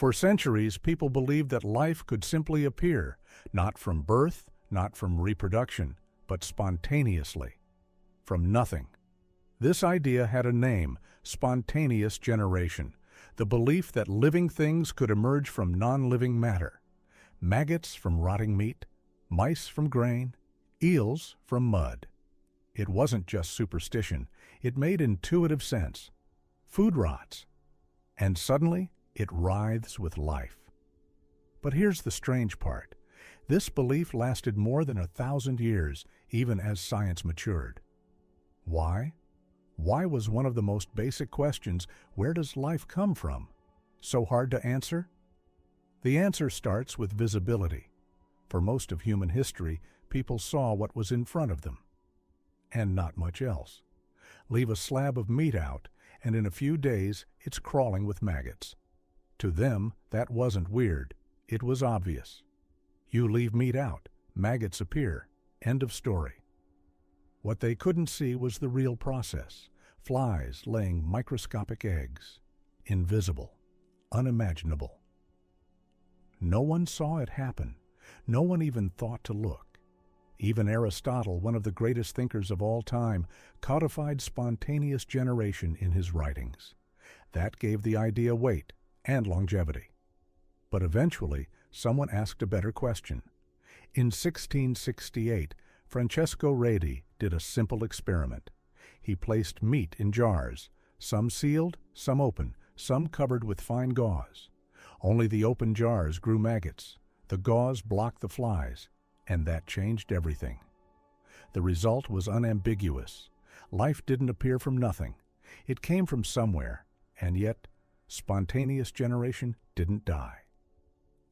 For centuries, people believed that life could simply appear, not from birth, not from reproduction, but spontaneously, from nothing. This idea had a name: spontaneous generation, the belief that living things could emerge from non-living matter. Maggots from rotting meat, mice from grain, eels from mud. It wasn't just superstition, it made intuitive sense. Food rots, and suddenly it writhes with life. But here's the strange part. This belief lasted more than 1,000 years, even as science matured. Why? Why was one of the most basic questions, where does life come from, so hard to answer? The answer starts with visibility. For most of human history, people saw what was in front of them, and not much else. Leave a slab of meat out, and in a few days it's crawling with maggots. To them, that wasn't weird. It was obvious. You leave meat out, maggots appear. End of story. What they couldn't see was the real process. Flies laying microscopic eggs. Invisible. Unimaginable. No one saw it happen. No one even thought to look. Even Aristotle, one of the greatest thinkers of all time, codified spontaneous generation in his writings. That gave the idea weight and longevity. But eventually, someone asked a better question. In 1668, Francesco Redi did a simple experiment. He placed meat in jars, some sealed, some open, some covered with fine gauze. Only the open jars grew maggots. The gauze blocked the flies, and that changed everything. The result was unambiguous. Life didn't appear from nothing. It came from somewhere, and yet spontaneous generation didn't die.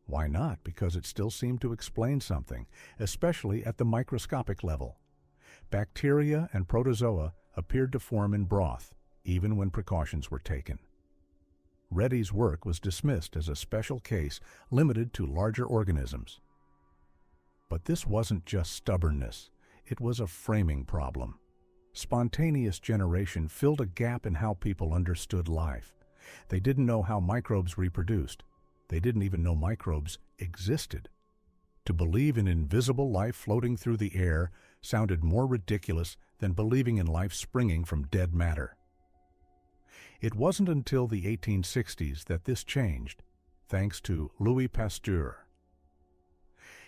Why not? Because it still seemed to explain something, especially at the microscopic level. Bacteria and protozoa appeared to form in broth, even when precautions were taken. Redi's work was dismissed as a special case limited to larger organisms. But this wasn't just stubbornness, it was a framing problem. Spontaneous generation filled a gap in how people understood life. They didn't know how microbes reproduced. They didn't even know microbes existed. To believe in invisible life floating through the air sounded more ridiculous than believing in life springing from dead matter. It wasn't until the 1860s that this changed, thanks to Louis Pasteur.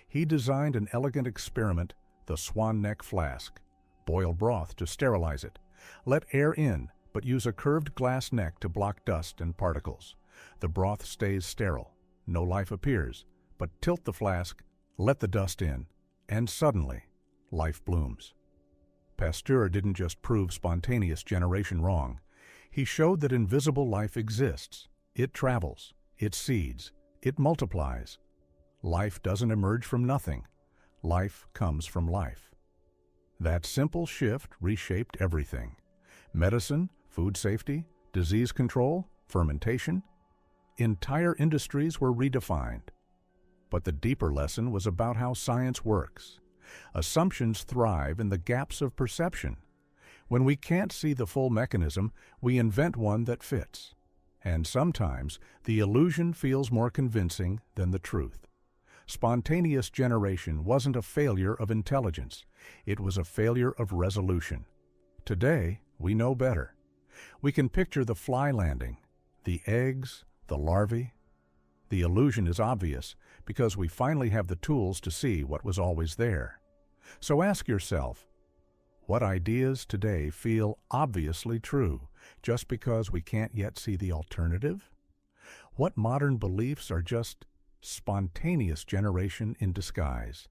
He designed an elegant experiment, the swan neck flask. Boil broth to sterilize it. Let air in, but use a curved glass neck to block dust and particles. The broth stays sterile. No life appears, but tilt the flask, let the dust in, and suddenly, life blooms. Pasteur didn't just prove spontaneous generation wrong. He showed that invisible life exists. It travels, it seeds, it multiplies. Life doesn't emerge from nothing. Life comes from life. That simple shift reshaped everything. Medicine, food safety, disease control, fermentation. Entire industries were redefined. But the deeper lesson was about how science works. Assumptions thrive in the gaps of perception. When we can't see the full mechanism, we invent one that fits. And sometimes the illusion feels more convincing than the truth. Spontaneous generation wasn't a failure of intelligence. It was a failure of resolution. Today, we know better. We can picture the fly landing, the eggs, the larvae. The illusion is obvious because we finally have the tools to see what was always there. So ask yourself, what ideas today feel obviously true just because we can't yet see the alternative? What modern beliefs are just spontaneous generation in disguise?